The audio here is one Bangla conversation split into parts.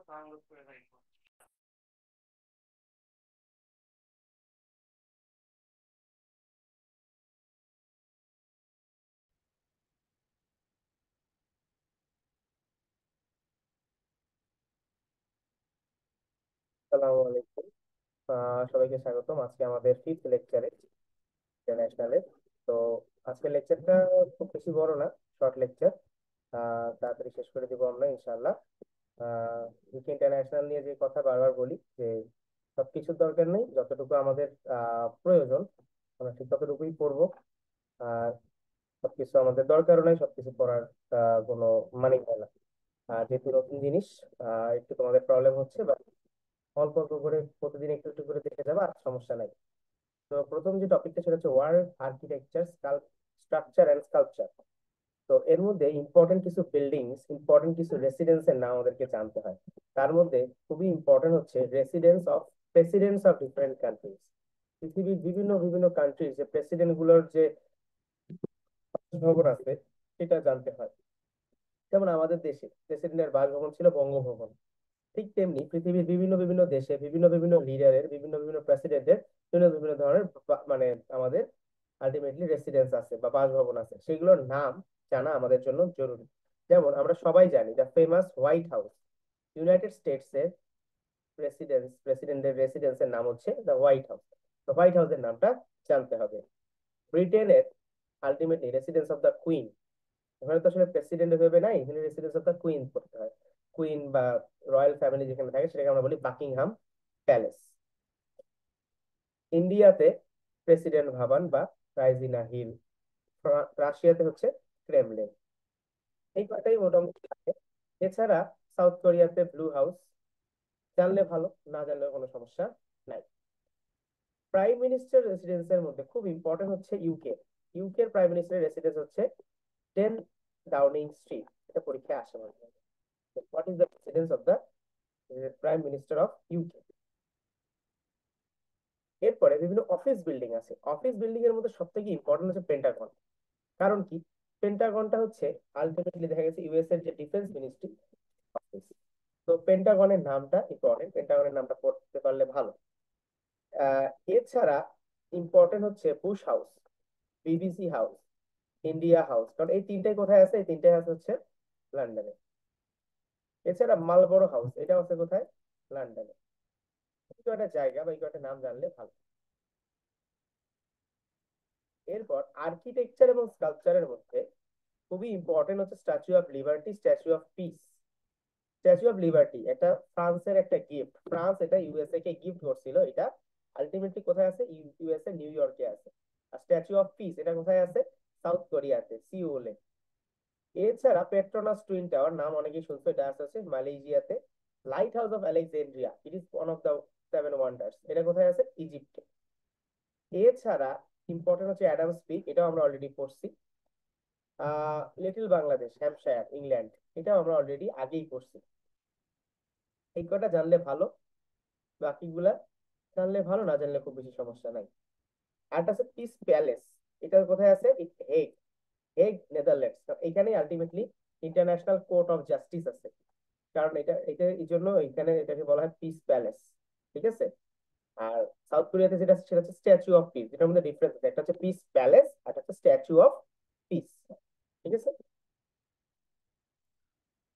আসসালামু আলাইকুম। সবাইকে স্বাগতম আজকে আমাদের ফিফথ লেকচারে ইন্টারন্যাশনালের। তো আজকের লেকচারটা খুব বেশি বড় না, শর্ট লেকচার। তাড়াতাড়ি শেষ করে দিব আমরা ইনশাআল্লাহ। ইন্টারন্যাশনাল নিয়ে যে কথা বারবার বলি যে সবকিছুর দরকার নেই, যতটুকু আমাদের প্রয়োজন আমরা ঠিক ততটুকুই পড়বো। আর সবকিছু আমাদের দরকারও নাই, সবকিছু পড়ার কোনো মানে হয় না। যেহেতু নতুন জিনিস, একটু তোমাদের প্রবলেম হচ্ছে বা অল্প অল্প করে প্রতিদিন একটু একটু করে দেখে যাবা, আর সমস্যা নাই। তো প্রথম যে টপিকটা সেটা হচ্ছে world architecture, structure and sculpture. তো এর মধ্যে ইম্পর্টেন্ট কিছু বিল্ডিংস, ইম্পর্টেন্ট কিছু রেসিডেন্সের নাম আমাদেরকে জানতে হয়। তার মধ্যে খুবই ইম্পর্টেন্ট হচ্ছে প্রেসিডেন্টস অফ ডিফারেন্ট কান্ট্রিজ। পৃথিবীর বিভিন্ন বিভিন্ন কান্ট্রির যে প্রেসিডেন্ট গুলোর যে ভবন আছে সেটা জানতে হয়। যেমন আমাদের দেশে প্রেসিডেন্টের বাসভবন ছিল বঙ্গভবন। ঠিক তেমনি পৃথিবীর বিভিন্ন বিভিন্ন দেশে বিভিন্ন বিভিন্ন লিডারের, বিভিন্ন বিভিন্ন প্রেসিডেন্টের বিভিন্ন বিভিন্ন ধরনের মানে আমাদের আলটিমেটলি রেসিডেন্স আছে বা বাসভবন আছে, সেগুলোর নাম জানা আমাদের জন্য জরুরি। যেমন আমরা সবাই জানি the famous white house, United States এর প্রেসিডেন্টের রেসিডেন্সের নাম হচ্ছে দ্য হোয়াইট হাউস। তো হোয়াইট হাউসের নামটা জানতে হবে। ব্রিটেনের ultimately residence of the queen, ওখানে তো আসলে প্রেসিডেন্ট ভেবে নাই, এখানে রেসিডেন্স অফ দ্য কুইন করতে হয়। কুইন বা রয়্যাল ফ্যামিলি যেখানে থাকে সেটাকে আমরা বলি বাকিংহাম প্যালেস। ইন্ডিয়াতে প্রেসিডেন্ট ভবন বা রাইজিনা হিল। রাশিয়াতে হচ্ছে ক্রেমলিন। এই কয়টাই মোটামুটি থাকে। এছাড়া সাউথ কোরিয়াতে ব্লু হাউস, জানলে ভালো, না জানলে কোনো সমস্যা নাই। প্রাইম মিনিস্টার রেসিডেন্সের মধ্যে খুব ইম্পর্টেন্ট হচ্ছে ইউকে। ইউকে প্রাইম মিনিস্টারের রেসিডেন্স হচ্ছে 10 ডাউনিং স্ট্রিট। এটা পরীক্ষায় আসে মাঝে মাঝে। What is the residence of the prime minister of UK? এরপরে বিভিন্ন অফিস বিল্ডিং আছে। অফিস বিল্ডিং এর মধ্যে সব থেকে ইম্পর্টেন্ট হচ্ছে পেন্টাগন। কারণ কি? পেন্টাগনটা হচ্ছে আলটিমেটলি দেখা গেছে ইউএস এর যে ডিফেন্স মিনিস্ট্রি অফিস। তো পেন্টাগনের নামটা ইম্পর্টেন্ট, পেন্টাগনের নামটা পড়তে পারলে ভালো। আহ এছাড়া ইম্পর্টেন্ট হচ্ছে Bush house, BBC house, India house. কারণ এই তিনটাই কোথায় আছে? এই তিনটাই আছে হচ্ছে লন্ডনে। এছাড়া মালবোরো হাউস, এটা আছে কোথায়? লন্ডনে। এই কয়টা জায়গা বা এই কয়টা নাম জানলে ভালো। এরপর আর্কিটেকচার এবং স্কাল্পচারের মধ্যে খুবই ইম্পর্টেন্ট হচ্ছে statue of liberty, statue of piece. Statue of liberty এটা ফ্রান্সের একটা গিফট, ফ্রান্স এটা ইউএসএ কে গিফট করছিল। এটা আলটিমেটলি কোথায় আছে? ইউএসএ নিউ ইয়র্কে আছে। আর স্ট্যাচু অফ পিস এটা কোথায় আছে? সাউথ কোরিয়াতে, সিউলে। এছাড়া পেট্রোনাস টুইন টাওয়ার নাম অনেকেই শুনছো, এটা আছে হচ্ছে মালয়েশিয়াতে। Light house of Alexandria, it is one of the seven wonders, এটা কোথায় আছে? ইজিপ্টে। এছাড়া ইম্পর্টেন্ট হচ্ছে অ্যাডামস পিক, এটাও আমরা অলরেডি পড়ছি। লিটল বাংলাদেশ, হ্যাম্পশায়ার, ইংল্যান্ড, এটাও আমরা অলরেডি আগেই পড়ছি। এই কটা জানলে ভালো, বাকিগুলা জানলে ভালো, না জানলে খুব বেশি সমস্যা নাই। আর আছে পিস প্যালেস, এটা কোথায় আছে? Hague, Hague Netherlands. এখানেই ultimately international court of justice আছে। কারণ এটা এটা এই জন্য এখানে এটাকে বলা হয় পিস প্যালেস। ঠিক আছে। আর সাউথ কোরিয়াতে যেটা আছে সেটা হচ্ছে স্ট্যাচু অফ পিস। এটার মধ্যে ডিফারেন্স আছে, একটা হচ্ছে পিস প্যালেস আর একটা হচ্ছে স্ট্যাচু অফ পিস। ঠিক আছে।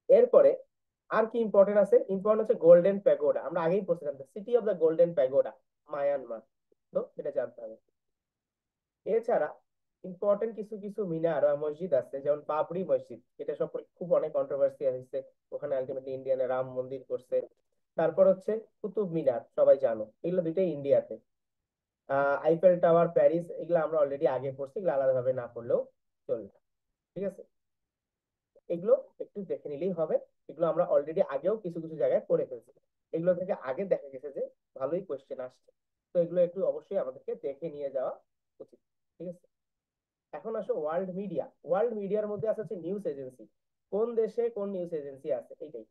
এরপরে আর কি ইম্পর্টেন্ট আছে? ইম্পর্টেন্ট হচ্ছে গোল্ডেন প্যাগোডা, আমরা আগেই পড়ছিলাম city of the golden pagoda, Myanmar. তো এটা জানতে হবে। এছাড়া ইম্পর্টেন্ট কিছু কিছু মিনার বা মসজিদ আছে, যেমন বাবরি মসজিদ, এটা সম্পর্কে খুব অনেক কন্ট্রোভার্সি হয়েছে। ওখানে আলটিমেটলি ইন্ডিয়ানে রাম মন্দির করছে। তারপর হচ্ছে কুতুব মিনার, সবাই জানো, এগুলো দুইটাই ইন্ডিয়াতে। আইফেল টাওয়ার প্যারিস, এগুলো আমরা অলরেডি আগে পড়ছি, এগুলো আলাদাভাবে না পড়লেও চলবে। ঠিক আছে। এগুলো একটু দেখে নিলেই হবে। এগুলো আমরা অলরেডি আগেও কিছু কিছু জায়গায় পড়ে ফেলছি। এগুলো থেকে আগে দেখা গেছে যে ভালোই কোয়েশ্চেন আসছে। তো এগুলো একটু অবশ্যই আমাদেরকে দেখে নিয়ে যাওয়া উচিত। ঠিক আছে। এখন আসো ওয়ার্ল্ড মিডিয়া। ওয়ার্ল্ড মিডিয়ার মধ্যে আছে হচ্ছে নিউজ এজেন্সি। কোন দেশে কোন নিউজ এজেন্সি আছে এইটাই।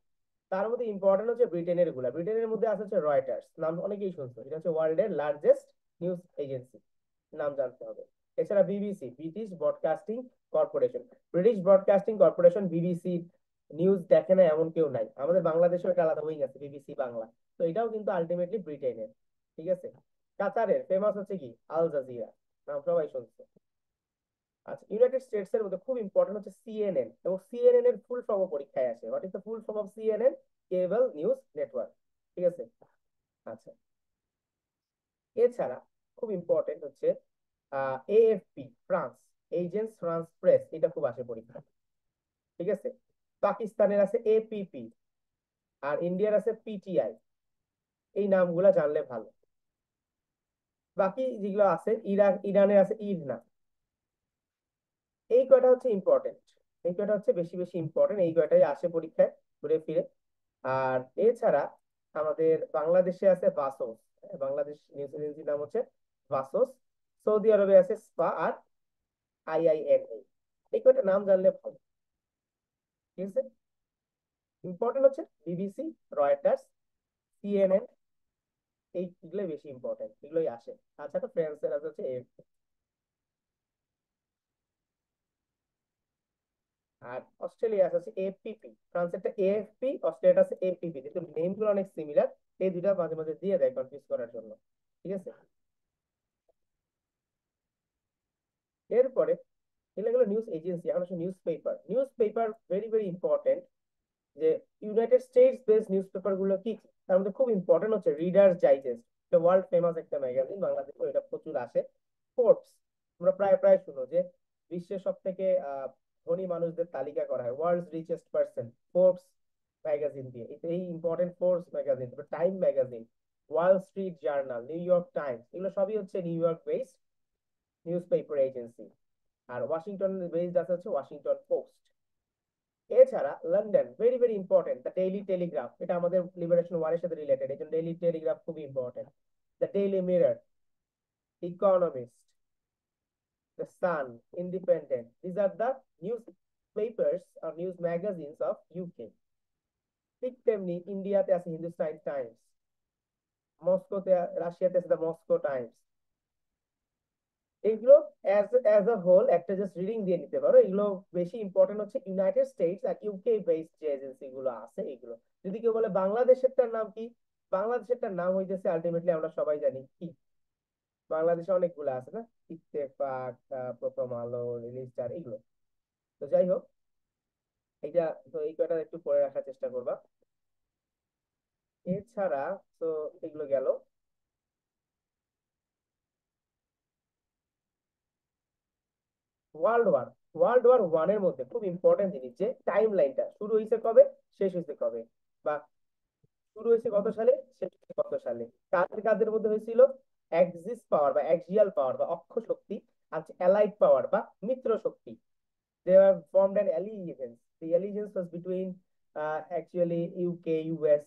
তার মধ্যে ইম্পর্টেন্ট হচ্ছে ব্রিটেনের গুলা। ব্রিটেনের মধ্যে আছে হচ্ছে রয়টার্স, নাম অনেকেই শুনছো, এটা হচ্ছে ওয়ার্ল্ড এর লার্জেস্ট নিউজ এজেন্সি, নাম জানতে হবে। এছাড়া BBC, British broadcasting corporation, British broadcasting corporation, BBC news দেখে না এমন কেউ নাই, আমাদের বাংলাদেশেও একটা আলাদা উইং আছে, বিবিসি বাংলা। তো এটাও কিন্তু আলটিমেটলি ব্রিটেনের। ঠিক আছে। কাতারের ফেমাস হচ্ছে কি আল জাজিরা, নাম সবাই শুনছে। আচ্ছা, ইউনাইটেড স্টেটস এর মধ্যে খুব ইম্পর্টেন্ট হচ্ছে সিএনএন, এবং সিএনএন এর ফুল ফর্ম পরীক্ষায় আসে। What is the full form of CNN? Cable news network. ঠিক আছে। আচ্ছা, এছাড়া খুব ইম্পর্টেন্ট হচ্ছে AFP France, agents France press, এটা খুব আসে পরীক্ষা। ঠিক আছে। পাকিস্তানের আছে এপিপি, আর ইন্ডিয়ার আছে পিটিআই। এই নামগুলা জানলে ভালো। বাকি যেগুলো আছে, ইরানের আছে ইরনা। এই কয়টা হচ্ছে ইম্পর্টেন্ট, এই কয়টা হচ্ছে বেশি বেশি ইম্পর্টেন্ট, এই কয়টাই আসে পরীক্ষায় ঘুরে ফিরে। আর এছাড়া আমাদের বাংলাদেশে আছে বাসোস, বাংলাদেশ নিউজ এজেন্সির নাম হচ্ছে বাসোস। সৌদি আরবে আছে স্পা আর আইআইএনএ। এই কয়টা নাম জানলে ভালো। ঠিক আছে। ইম্পর্টেন্ট হচ্ছে বিবিসি, রয়টার্স, সিএনএন, এইগুলোই বেশি ইম্পর্টেন্ট, এগুলোই আসে। তাছাড়া ফ্রান্সের আছে হচ্ছে AFP। আর অস্ট্রেলিয়া আছে হচ্ছে এপিপি, ফ্রান্সেরটা এএফপি, অস্ট্রেলিয়াটা আছে এপিপি, যেহেতু নেম গুলো অনেক সিমিলার, এই দুইটা মাঝে মাঝে দিয়ে দেয় কনফিউজ করার জন্য। ঠিক আছে। এরপরে এগুলো হলো নিউজ এজেন্সি। এখন হচ্ছে newspaper. Newspaper very very important. যে United States based newspaper গুলো কি কি? তার মধ্যে খুব ইম্পর্টেন্ট হচ্ছে রিডার্স ডাইজেস্ট, এটা ওয়ার্ল্ড ফেমাস একটা ম্যাগাজিন, বাংলাদেশে এটা প্রচুর আসে। ফোর্বস, আমরা প্রায় প্রায় শুনো যে বিশ্বের সব থেকে ধনী মানুষদের তালিকা করা হয়, world's richest person, Forbes magazine দিয়ে। এই ইম্পর্টেন্ট ফোর্বস ম্যাগাজিন, তারপর Time magazine, Wall Street Journal, New York Times, এগুলো সবই হচ্ছে New York based newspaper agency. আর ওয়াশিংটন বেসড আছে হচ্ছে ওয়াশিংটন পোস্ট। এছাড়া London very very important, the Daily Telegraph, এটা আমাদের লিবারেশন ওয়ারের সাথে রিলেটেড, এই জন্য ডেইলি টেলিগ্রাফ খুবই important. The Daily Mirror, Economist, the Sun, Independent, this আর দ্য নিউজ পেপার্স আর নিউজ ম্যাগাজিনস অফ ইউকে। ঠিক তেমনি ইন্ডিয়াতে আছে হিন্দুস্তান টাইমস, মস্কোতে, রাশিয়াতে আছে দ্য মস্কো টাইমস। এগুলো অ্যাজ অ্যাজ আ হোল একটা জাস্ট রিডিং দিয়ে নিতে পারো। এগুলো বেশি ইম্পর্টেন্ট হচ্ছে ইউনাইটেড স্টেটস আর ইউকে বেসড যে এজেন্সি গুলো আছে এগুলো। যদি কেউ বলে বাংলাদেশেরটার নাম কি, বাংলাদেশেরটার নাম হইতেছে আলটিমেটলি আমরা সবাই জানি কি, বাংলাদেশে অনেকগুলো আছে না, ইত্তেফাক, প্রথম আলো, রিলিজ স্টার, এগুলো। তো যাই হোক, এইটা, তো এই কয়টা একটু পরে রাখার চেষ্টা করবা। এছাড়া তো এগুলো গেল। ওয়ার্ল্ড ওয়ার ওয়ানের মধ্যে খুব ইম্পর্টেন্ট জিনিস যে টাইম লাইনটা, শুরু হয়েছে কবে, শেষ হয়েছে কবে, বা শুরু হয়েছে কত সালে, শেষ হয়েছে কত সালে, কাদের কাদের মধ্যে হয়েছিল, অ্যাক্সিস পাওয়ার বা অ্যাক্সিয়াল পাওয়ার বা অক্ষ শক্তি, আর অ্যালাইড পাওয়ার বা মিত্র শক্তি। they have formed an alliance. The alliance was between actually UK US.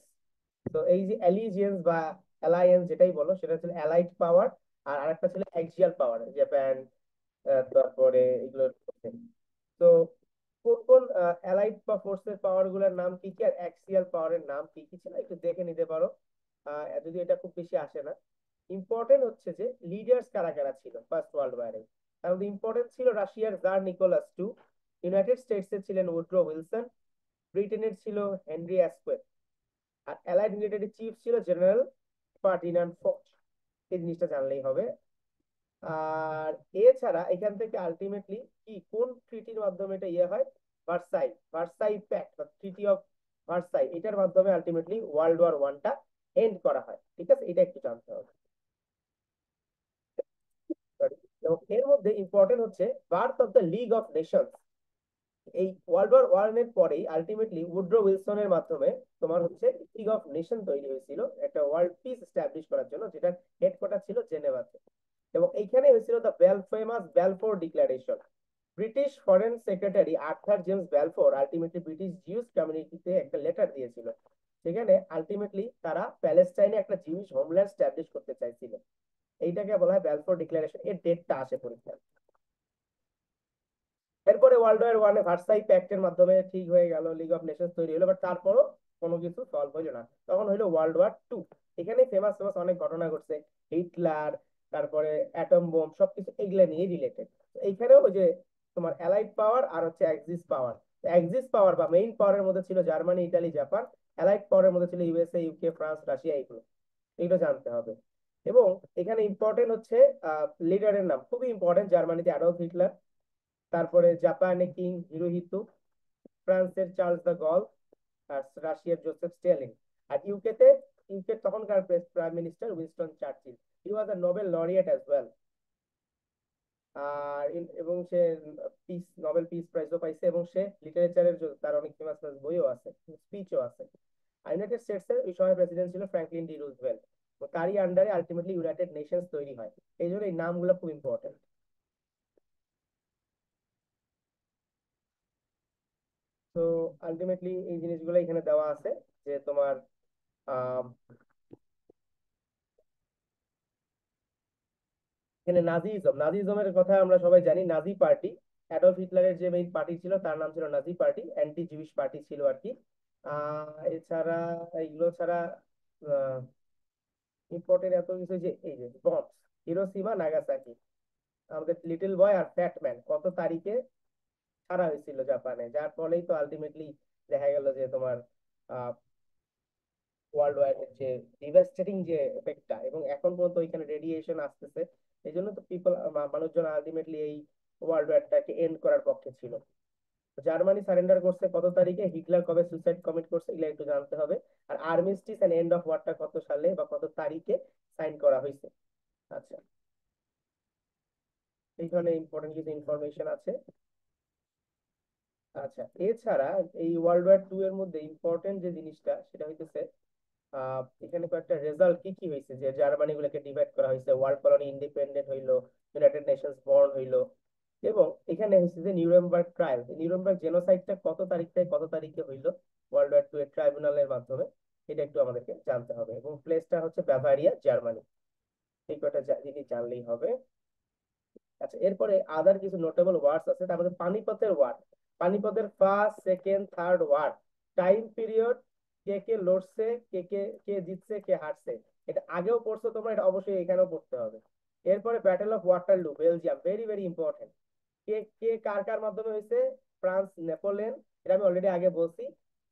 তো এই যে অ্যালিজিয়েন্স বা অ্যালায়েন্স যেটাই বলো, সেটা ছিল অ্যালাইড পাওয়ার। আর আরেকটা ছিল অ্যাক্সিয়াল পাওয়ার, জাপান, তারপরে এগুলোর মধ্যে। তো কোন কোন অ্যালাইড বা ফোর্সের পাওয়ার গুলোর নাম কি কি, আর অ্যাক্সিয়াল পাওয়ারের নাম কি কি ছিল, একটু দেখে নিতে পারো। যদি এটা খুব বেশি আসে না। ইম্পর্টেন্ট হচ্ছে যে লিডার্স কারা কারা ছিল ফার্স্ট ওয়ার্ল্ড ওয়ারে। তার মধ্যে ইম্পর্টেন্ট ছিল রাশিয়ার tsar Nicholas two, United States এর ছিলেন উড্রো উইলসন, ব্রিটেনের ছিল হেনরি অ্যাসক্ওয়েথ, আর অ্যালাইড মিলিটারি চিফ ছিল জেনারেল ফার্ডিনান্ড ফচ। এই জিনিসটা জানলেই হবে। আর এছাড়া এখান থেকে আলটিমেটলি কি কোন ট্রিটির মাধ্যমে এটা ইয়ে হয়, ভার্সাই, ভার্সাই প্যাক্ট বা ট্রিটি অফ ভার্সাই, এটার মাধ্যমে আলটিমেটলি ওয়ার্ল্ড ওয়ার 1টা এন্ড করা হয়। ঠিক আছে, এটা একটু জানতে হবে। এবং এর মধ্যে ইম্পর্টেন্ট হচ্ছে birth of the league of Nations. এই ওয়ার্ল্ড ওয়ার 1 এর পরেই আলটিমেটলি উড্রো উইলসনের মাধ্যমে তোমার হচ্ছে লিগ অফ নেশন তৈরি হয়েছিল, একটা ওয়ার্ল্ড পিস এস্টাবলিশ করার জন্য, যেটার হেডকোয়ার্টার ছিল জেনেভাতে। এবং এইখানে হয়েছিল the famous Balfour Declaration. British foreign secretary Arthur James Balfour ultimately British Jews কমিউনিটিতে একটা লেটার দিয়েছিল। সেখানে আলটিমেটলি তারা প্যালেস্টাইনে একটা জিউস হোমল্যান্ড স্টাবলিশ করতে চাইছিল। এইটাকে বলা হয় ব্যালফোর ডিক্লারেশন, এর ডেটটা আসে পরীক্ষা। এরপরে ওয়ার্ল্ড ওয়ার 1-এ ভার্সাই প্যাক্টের মাধ্যমে ঠিক হয়ে গেল, লিগ অফ নেশনস তৈরি হলো, বাট তারপরও কোনো কিছু সলভ হইলো না। তখন হইলো ওয়ার্ল্ড ওয়ার 2। এখানে ফেমাস ফেমাস অনেক ঘটনা ঘটছে, হিটলার, তারপরে অ্যাটম বোম, সবকিছু এগুলা নিয়ে রিলেটেড। এইখানেও ওই যে তোমার অ্যালাইড পাওয়ার আর হচ্ছে অ্যাক্সিস পাওয়ার, এক্সিস পাওয়ার বা মেইন পাওয়ারের মধ্যে ছিল জার্মানি, ইতালি, জাপান। অ্যালাইড পাওয়ারের মধ্যে ছিল ইউএসএ, ইউকে, ফ্রান্স, রাশিয়া, এগুলো এগুলো জানতে হবে। এবং এখানে ইম্পর্টেন্ট হচ্ছে লিডারের নাম খুবই ইম্পর্টেন্ট। জার্মানিতে অ্যাডলফ হিটলার, তারপরে জাপানে কিং হিরোহিতো, ফ্রান্সের চার্লস দ্য গল, আর রাশিয়ার জোসেফ স্ট্যালিন। আর ইউকে তখনকার prime minister Winston Churchill. He was a Nobel laureate as well. আর এবং সে নোবেল পিস প্রাইজও পাইছে, এবং সে লিটারেচারের তার অনেক ফেমাস ফেমাস বইও আছে, স্পিচও আছে। আর ইউনাইটেড স্টেটস এর ওই সময় প্রেসিডেন্ট ছিল ফ্র্যাঙ্কলিন ডি রুজভেল্ট। তো তারই আন্ডারে আলটিমেটলি ইউনাইটেড নেশনস তৈরি হয়। এই জন্য এই নামগুলো খুব ইম্পর্টেন্ট। তো আলটিমেটলি এই জিনিসগুলো এখানে দেওয়া আছে, যে তোমার আহ এখানে নাজিজমের কথা আমরা সবাই জানি। নাজি পার্টি, অ্যাডলফ হিটলারের যে মেইন পার্টি ছিল তার নাম ছিল নাজি পার্টি, অ্যান্টি জুইশ পার্টি ছিল আর কি। এছাড়া এগুলো ছাড়া ইম্পর্টেন্ট এত কিছু, যে এই যে বম্বস, হিরোশিমা নাগাসাকি, আমাদের লিটল বয় আর ফ্যাট ম্যান কত তারিখে ছাড়া হয়েছিল জাপানে, যার ফলেই তো আলটিমেটলি দেখা গেল যে তোমার ওয়ার্ল্ড ওয়াইড যে ডিভাস্টেটিং যে এফেক্টটা, এবং এখন পর্যন্ত ওইখানে রেডিয়েশন আসতেছে। এই জন্য তো মানুষজন আলটিমেটলি এই ওয়ার্ল্ড ওয়ারটাকে এন্ড করার পক্ষে ছিল। জার্মানি সারেন্ডার করছে কত তারিখে, হিটলার কবে সুসাইড কমিট করছে, এগুলো একটু জানতে হবে। আর আর্মিস্টিস এন্ড এন্ড অফ ওয়ারটা কত সালে বা কত তারিখে সাইন করা হয়েছে। আচ্ছা, এইখানে ইম্পর্টেন্ট কিছু ইনফরমেশন আছে। আচ্ছা, এছাড়া এই ওয়ার্ল্ড ওয়ার টু এর মধ্যে ইম্পর্টেন্ট যে জিনিসটা সেটা হইতেছে এখানে কয়েকটা রেজাল্ট কি কি হয়েছে, যে জার্মানি গুলোকে ডিভাইড করা হয়েছে, ওয়ার্ল্ড কলোনি ইন্ডিপেন্ডেন্ট হইলো, ইউনাইটেড নেশনস বর্ন হইলো। এবং এখানে হয়েছে যে নিউরেমবার্গ ট্রায়াল, নিউরেমবার্গ জেনোসাইডটা কত তারিখ থেকে কত তারিখে হইলো ওয়ার্ল্ড ওয়ার টু এর ট্রাইব্যুনালের মাধ্যমে, এটা একটু আমাদেরকে জানতে হবে। এবং প্লেসটা হচ্ছে বাভারিয়া, জার্মানি। এই কয়টা জিনিস জানলেই হবে। আচ্ছা, এরপরে আদার কিছু নোটেবল ওয়ার্ডস আছে। তার মধ্যে পানিপথের ওয়ার্ড, পানিপথের first second third war, time period, কে কে লড়ছে, কে জিতছে, কে হারছে, এটা আগেও পড়ছো তোমরা, এটা অবশ্যই এখানেও পড়তে হবে। এরপরে battle of Waterloo, Belgium, very very important. কে কে কার কার মাধ্যমে হয়েছে, ফ্রান্স, নেপোলিয়ন, এটা আমি অলরেডি আগে বলছি।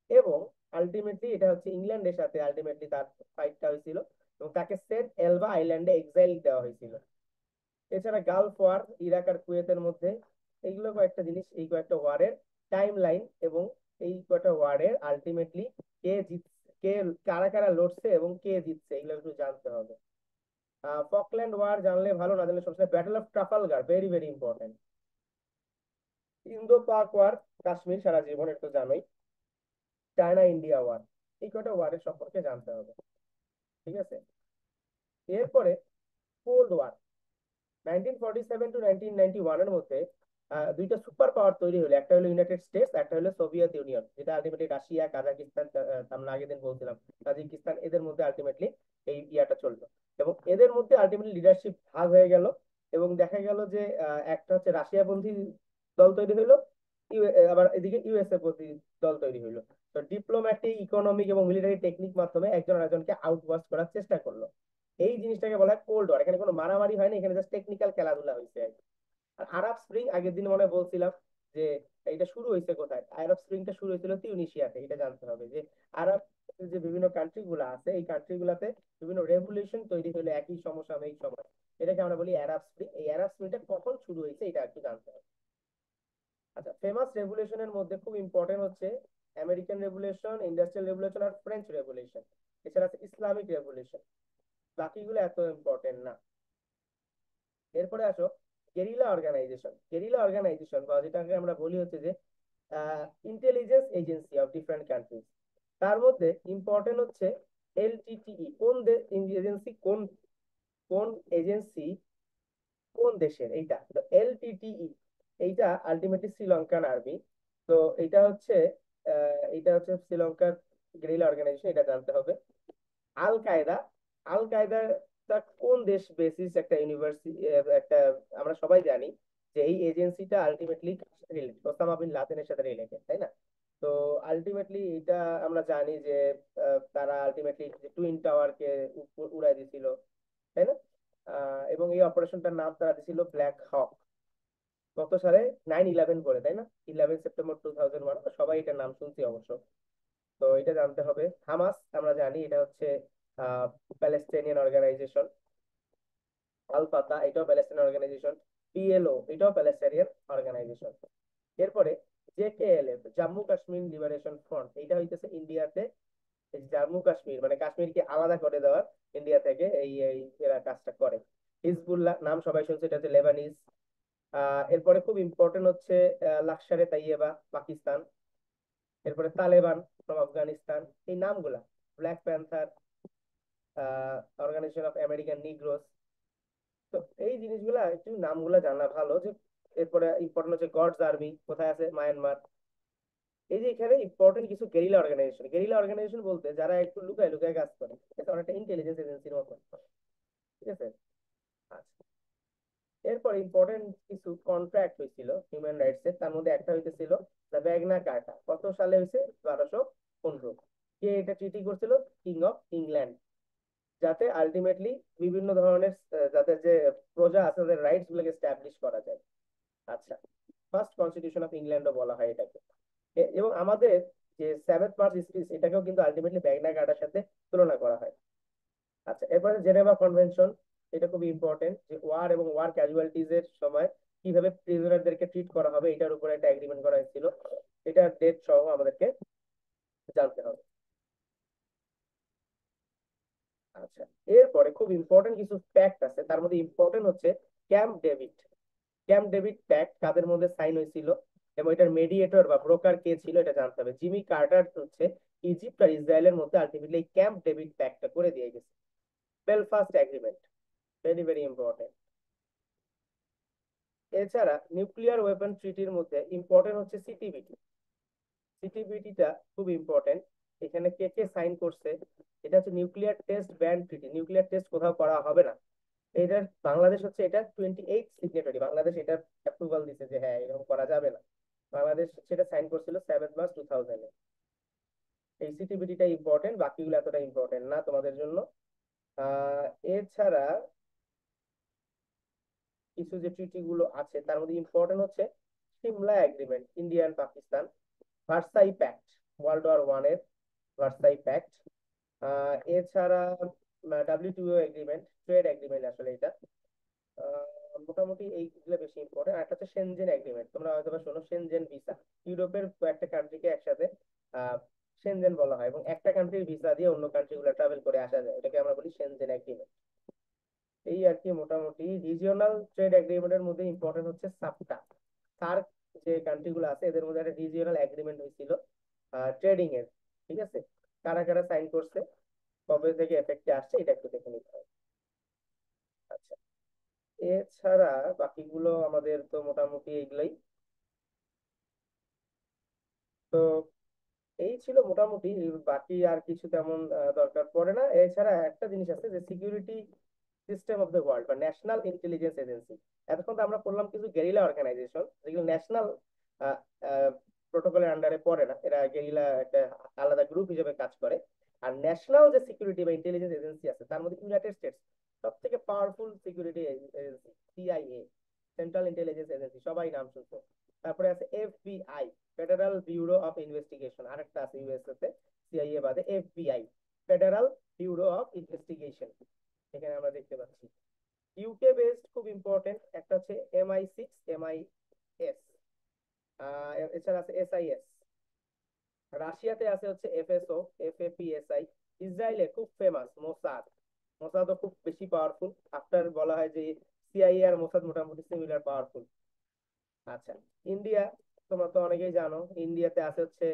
এবং আলটিমেটলি এটা হচ্ছে ইংল্যান্ডের সাথে আলটিমেটলি তার ফাইটটা হয়েছিল, এবং তাকে সেন্ট এলবা আইল্যান্ডে এক্সাইল দেওয়া হয়েছিল। এছাড়া গালফ ওয়ার, ইরাক আর কুয়েতের মধ্যে, এইগুলো কয়েকটা জিনিস, এই কয়েকটা ওয়ারের টাইম লাইন, এবং এই কয়েকটা ওয়ারের আলটিমেটলি কে জিতছে, কারা কারা লড়ছে এবং কে জিতছে, এগুলো একটু জানতে হবে। ফকল্যান্ড ওয়ার জানলে ভালো, না জানলে সমস্যা। Battle of Trafalgar, very very important. Indo পাক ওয়ার, কাশ্মীর সারা জীবন, একটু জানোই। চায়না ইন্ডিয়া ওয়ার, এই কয়টা ওয়ারের সম্পর্কে জানতে হবে। ঠিক আছে, এরপরে কোল্ড ওয়ার, 1947 টু 1991 এর মধ্যে দুইটা সুপার পাওয়ার তৈরি হলো। একটা হলো ইউনাইটেড স্টেটস, একটা হলো সোভিয়েত ইউনিয়ন, যেটা আলটিমেটলি রাশিয়া, কাজাকিস্তান, আমরা আগের দিন বলছিলাম তাজিকিস্তান, এদের মধ্যে আলটিমেটলি এই ইয়াটা চলতো। এবং এদের মধ্যে আলটিমেটলি লিডারশিপ ভাগ হয়ে গেল, এবং দেখা গেল যে একটা হচ্ছে রাশিয়া পন্থী দল তৈরি হইলো, আবার এদিকে ইউএসএ পন্থী দল তৈরি হইলো। তো ডিপ্লোম্যাটিক, ইকোনমিক এবং মিলিটারি টেকনিক মাধ্যমে একজন আরেকজনকে আউটবাস্ট করার চেষ্টা করলো। এই জিনিসটাকে বলা হয় কোল্ড ওয়ার। এখানে কোনো মারামারি হয়নি, এখানে জাস্ট টেকনিক্যাল খেলাধুলা হয়েছে আর কি। আর আরব স্প্রিং, আগের দিন মনে হয় বলছিলাম যে এটা শুরু হয়েছে কোথায়, আরব স্প্রিংটা শুরু হয়েছিল তিউনিসিয়াতে, এটা জানতে হবে। যে আরব যে বিভিন্ন কান্ট্রি গুলো আছে, এই কান্ট্রি গুলাতে বিভিন্ন রেভলিউশন তৈরি হলো একই সমসাময়িক সময়, এটাকে আমরা বলি আরব স্প্রিং। এই আরব স্প্রিংটা কখন শুরু হয়েছে এটা একটু জানতে হবে। আচ্ছা, ফেমাস রেভলিউশনের মধ্যে খুব ইম্পর্টেন্ট হচ্ছে আমেরিকান রেভলিউশন, ইন্ডাস্ট্রিয়াল রেভলিউশন আর ফ্রেঞ্চ রেভলিউশন। এছাড়া আছে ইসলামিক রেভলিউশন, বাকিগুলো এত ইম্পর্টেন্ট না। এরপরে আসো গেরিলা অর্গানাইজেশন বা যেটাকে আমরা বলি হচ্ছে যে intelligence agency of different countries. তার মধ্যে ইম্পর্টেন্ট হচ্ছে এলটিটিই, এজেন্সি, কোন কোন এজেন্সি কোন দেশের, এইটা তো এলটিটিই। এইটা আলটিমেটলি শ্রীলঙ্কান আর্মি। তো এইটা হচ্ছে শ্রীলঙ্কার গেরিলা অর্গানাইজেশন, এটা জানতে হবে। আল কায়দা, আল কায়দাটা কোন দেশ বেসিস একটা ইউনিভার্সিটি, একটা, আমরা সবাই জানি যে এই এজেন্সিটা আলটিমেটলি রিলেটেড ওসামা বিন লাদেনের সাথে রিলেটেড, তাই না? তো আলটিমেটলি এটা আমরা জানি যে তারা আলটিমেটলি টুইন টাওয়ারকে উড়াই দিছিল, তাই না? এবং এই অপারেশনটার নাম তারা দিছিল ব্ল্যাক হক। কত সালে? 9/11 করে, তাই না? 11 সেপ্টেম্বর 2001, সবাই এটার নাম শুনছি অবশ্য। তো এটা জানতে হবে। হামাস আমরা জানি এটা হচ্ছে আহ প্যালেস্টাইনিয়ান অর্গানাইজেশন। আল ফাতা এটাও প্যালেস্টাইন অর্গানাইজেশন। পিএলও এটাও প্যালেস্টাইনিয়ান অর্গানাইজেশন। এরপরে JKLF, Jammu Kashmir liberation front, এটা হইতেছে ইন্ডিয়াতে জম্মু কাশ্মীর মানে কাশ্মীরকে আলাদা করে দেওয়ার ইন্ডিয়া থেকে এই এই এরা কাজটা করে। হিজবুল্লাহ নাম সবাই শুনছে, এটা হচ্ছে লেবানিজ। এরপরে খুব ইম্পর্টেন্ট হচ্ছে লাস্কারে তাইয়েবা পাকিস্তান। এরপরে তালেবান ফ্রম আফগানিস্তান। এই নামগুলা, Black Panther, organization of American negroes. তো এই জিনিসগুলা একটু নামগুলা জানা ভালো যে। এরপরে ইম্পর্টেন্ট হচ্ছে গডস আর্মি কোথায় আছে? মায়ানমার। এই যে এখানে ইম্পর্টেন্ট কিছু গেরিলা অর্গানাইজেশন। গেরিলা অর্গানাইজেশন বলতে যারা একটু লুকায় লুকায় কাজ করে, এটা অনেকটা ইন্টেলিজেন্স এজেন্সির মতো। ঠিক আছে। আচ্ছা, এরপর ইম্পর্টেন্ট কিছু কন্ট্রাক্ট হয়েছিল হিউম্যান রাইটস এর, তার মধ্যে একটা হইতেছিল দ্য ম্যাগনা কার্টা। কত সালে হয়েছে? 1215। কে এটা ট্রিটি করছিল? King of England. যাতে আলটিমেটলি বিভিন্ন ধরনের যাদের যে প্রজা আছে তাদের রাইটস গুলোকে এস্টাবলিশ করা যায়। আচ্ছা, ফার্স্ট কনস্টিটিউশন অফ ইংল্যান্ডও বলা হয় এটাকে। এবং আমাদের যে 7 মার্চ স্পিচ, এটাকেও কিন্তু আলটিমেটলি ম্যাগনা কার্টার সাথে তুলনা করা হয়। আচ্ছা, এরপরে জেনেভা কনভেনশন। এটা খুবই ইম্পর্টেন্ট যে ওয়ার এবং ওয়ার ক্যাজুয়ালিটিজ এর সময় কিভাবে প্রিজনারদেরকে ট্রিট করা হবে, এটার উপরে একটা এগ্রিমেন্ট করা হয়েছিল। এটা ডেট সহ আমাদেরকে জানতে হবে। আচ্ছা, এরপরে খুব ইম্পর্টেন্ট কিছু ফ্যাক্ট আছে, তার মধ্যে ইম্পর্টেন্ট হচ্ছে Camp David. Camp David pact কাদের মধ্যে সাইন হয়েছিল এবং এটার মেডিয়েটর বা ব্রোকার কে ছিল এটা জানতে হবে। জিমি কার্টার হচ্ছে ইজিপ্ট আর ইসরায়েলের মধ্যে আলটিমেটলি ক্যাম্প ডেভিড প্যাক্টটা করে দিয়ে গেছে। Belfast agreement, very very important. এছাড়া নিউক্লিয়ার ওয়েপন ট্রিটির মধ্যে ইম্পর্টেন্ট হচ্ছে সিটিবিটি। সিটিবিটিটা খুব ইম্পর্টেন্ট। এখানে কে কে সাইন করছে? এটা হচ্ছে nuclear test ban treaty. Nuclear test কোথাও করা হবে না। এটার বাংলাদেশ হচ্ছে এটা 28 সিগনেটারি। বাংলাদেশ এটা অ্যাপ্রুভাল দিছে যে হ্যাঁ এরকম করা যাবে না। বাংলাদেশ সেটা সাইন করছিল 7 মার্চ 2000-এ। এই সিটিবিটিটা ইম্পর্টেন্ট, বাকিগুলো এতটা ইম্পর্টেন্ট না তোমাদের জন্য। আহ এছাড়া কিছু যে ট্রিটি গুলো আছে তার মধ্যে ইম্পর্টেন্ট হচ্ছে Simla agreement, India and Pakistan. Versailles pact, World War 1 এর ভার্সাই প্যাক্ট। এছাড়া WTO এগ্রিমেন্ট, ট্রেড এগ্রিমেন্ট আসলে এটা। মোটামুটি এইগুলো বেশি ইম্পর্টেন্ট। আর একটা হচ্ছে সেনজেন এগ্রিমেন্ট, তোমরা হয়তো বা শোনো সেনজেন ভিসা। ইউরোপের কয়েকটা কান্ট্রিকে একসাথে আহ সেনজেন বলা হয় এবং একটা কান্ট্রির ভিসা দিয়ে অন্য কান্ট্রি গুলো ট্রাভেল করে আসা যায়, এটাকে আমরা বলি সেনজেন এগ্রিমেন্ট। এই আর কি মোটামুটি। রিজিওনাল ট্রেড এগ্রিমেন্টের মধ্যে ইম্পর্টেন্ট হচ্ছে সাপটা। সার্ক যে কান্ট্রি গুলো আছে এদের মধ্যে একটা রিজিওনাল এগ্রিমেন্ট হয়েছিল ট্রেডিং এর। ঠিক আছে, কারা কারা সাইন করছে, কবে থেকে এফেক্টে আসছে, এটা একটু দেখে নিতে হবে। আচ্ছা, এছাড়া বাকিগুলো আমাদের তো মোটামুটি এইগুলাই। তো এই ছিল মোটামুটি। বাকি আর কিছু তেমন দরকার পড়ে না। এছাড়া একটা জিনিস আছে যে security system of the world বা ন্যাশনাল ইন্টেলিজেন্স এজেন্সি। এতক্ষণ তো আমরা পড়লাম কিছু গেরিলা অর্গানাইজেশন যেগুলো ন্যাশনাল প্রোটোকলের আন্ডারে পড়ে না, এরা গেরিলা একটা আলাদা গ্রুপ হিসেবে কাজ করে। আর ন্যাশনাল যে সিকিউরিটি বা ইন্টেলিজেন্স এজেন্সি আছে তার মধ্যে ইউনাইটেড স্টেটস সব থেকে powerful security agency, CIA, central intelligence agency, সবাই নাম শুনছো। তারপরে আছে FBI, federal bureau of investigation. আরেকটা আছে ইউএসএ তে সিআইএ বাদে, FBI, federal bureau of investigation, এখানে আমরা দেখতে পাচ্ছি। ইউকে বেসড খুব ইম্পর্টেন্ট একটা হচ্ছে MI6 MIS। এছাড়া আছে SIS। রাশিয়াতে আছে হচ্ছে FSO FAPSI। ইসরায়েলে খুব ফেমাস মোসাদ। মোসাদও খুব বেশি পাওয়ারফুল। আফটার বলা হয় যে সিআইএ আর মোসাদ মোটামুটি সিমিলার পাওয়ারফুল। আচ্ছা, ইন্ডিয়া তোমরা তো অনেকেই জানো। ইন্ডিয়াতে আছে হচ্ছে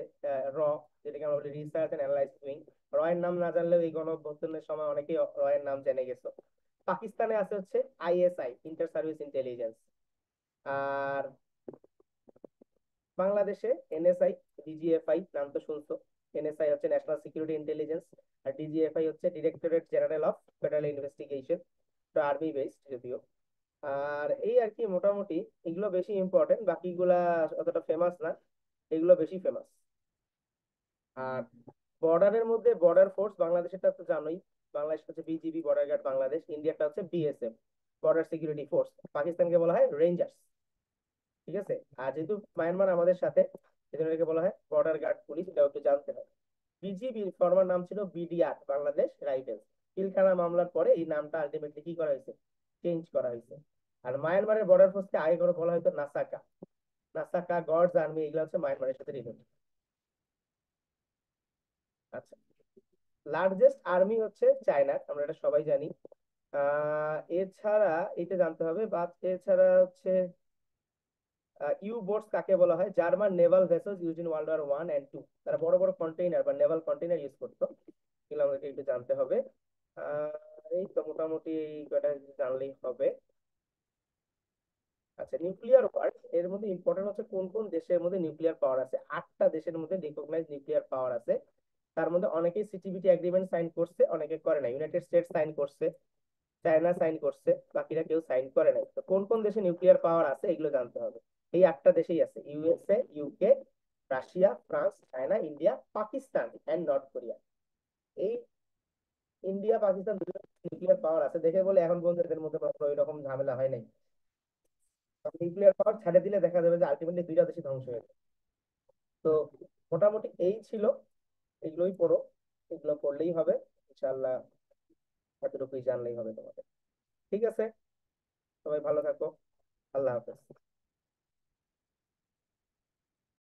র, যেটাকে আমরা বলি রিসার্চ এন্ড অ্যানালাইসিস উইং। র এর নাম না জানলেও এই গণঅভ্যুত্থানের সময় অনেকেই র এর নাম জেনে গেছো। পাকিস্তানে আছে হচ্ছে ISI, ইন্টার সার্ভিস ইন্টেলিজেন্স। আর বাংলাদেশে NSI, DGFI নাম তো শুনছো। NSI হচ্ছে ন্যাশনাল সিকিউরিটি ইন্টেলিজেন্স, আর DGFI হচ্ছে directorate general of federal investigation. Army based যদিও। আর এই আর কি মোটামুটি, এগুলো বেশি ইম্পর্টেন্ট, বাকিগুলা অতটা ফেমাস না, এগুলো বেশি ফেমাস। আর বর্ডারের মধ্যে বর্ডার ফোর্স, বাংলাদেশেরটা তো জানোই, বাংলাদেশ হচ্ছে BGB বর্ডার গার্ড বাংলাদেশ, ইন্ডিয়াটা হচ্ছে BSF বর্ডার সিকিউরিটি ফোর্স, পাকিস্তানকে বলা হয় রেঞ্জার্স। ঠিক আছে। আর যেহেতু মায়ানমার আমাদের সাথে, সেজন্য এটাকে বলা হয় বর্ডার গার্ড পুলিশ, এটাও একটু জানতে হবে। বিজিবি ফরমার নাম ছিল বিডিআর, বাংলাদেশ রাইফেলস। পিলখানা মামলার পরে এই নামটা আলটিমেটলি কি করা হয়েছে, চেঞ্জ করা হয়েছে। আর মায়ানমারের বর্ডার ফোর্সকে আগে করে বলা হতো নাসাকা। নাসাকা গডস আর্মি, এগুলো হচ্ছে মায়ানমারের সাথে রিলেটেড। আচ্ছা, লার্জেস্ট আর্মি হচ্ছে চায়নার, আমরা এটা সবাই জানি। এছাড়া এটা জানতে হবে, বা এছাড়া হচ্ছে ইউ বোটস কাকে বলা হয়, German naval vessels use in World War 1 and 2। তারা বড় বড় কন্টেইনার বা নেভাল কন্টেইনার ইউজ করতো, এগুলো আমাকে একটু জানতে হবে। আহ এই তো মোটামুটি এই কয়টা জানলেই হবে। আচ্ছা, নিউক্লিয়ার পাওয়ার এর মধ্যে ইম্পর্টেন্ট হচ্ছে কোন কোন দেশের মধ্যে নিউক্লিয়ার পাওয়ার আছে। 8টা দেশের মধ্যে রিকগনাইজ নিউক্লিয়ার পাওয়ার আছে। তার মধ্যে অনেকেই সিটিবিটি এগ্রিমেন্ট সাইন করছে, অনেকে করে না। ইউনাইটেড স্টেটস সাইন করছে, চায়না সাইন করছে, বাকিরা কেউ সাইন করে নাই। তো কোন কোন দেশে নিউক্লিয়ার পাওয়ার আছে এগুলো জানতে হবে। এই 8টা দেশেই আছে: USA, UK, Russia, France, China, India, Pakistan and North Korea. এই ইন্ডিয়া পাকিস্তান দুটো নিউক্লিয়ার পাওয়ার আছে দেখে বলে এখন পর্যন্ত এদের মধ্যে কোনো এরকম ঝামেলা হয় নাই। নিউক্লিয়ার পাওয়ার ছেড়ে দিলে দেখা যাবে যে আলটিমেটলি দুইটা দেশই ধ্বংস হয়ে যাবে। তো মোটামুটি এই ছিল, এগুলোই পড়ো, এগুলো পড়লেই হবে ইনশাল্লাহ। এতটুকুই জানলেই হবে তোমাদের। ঠিক আছে, সবাই ভালো থাকো। আল্লাহ হাফেজ।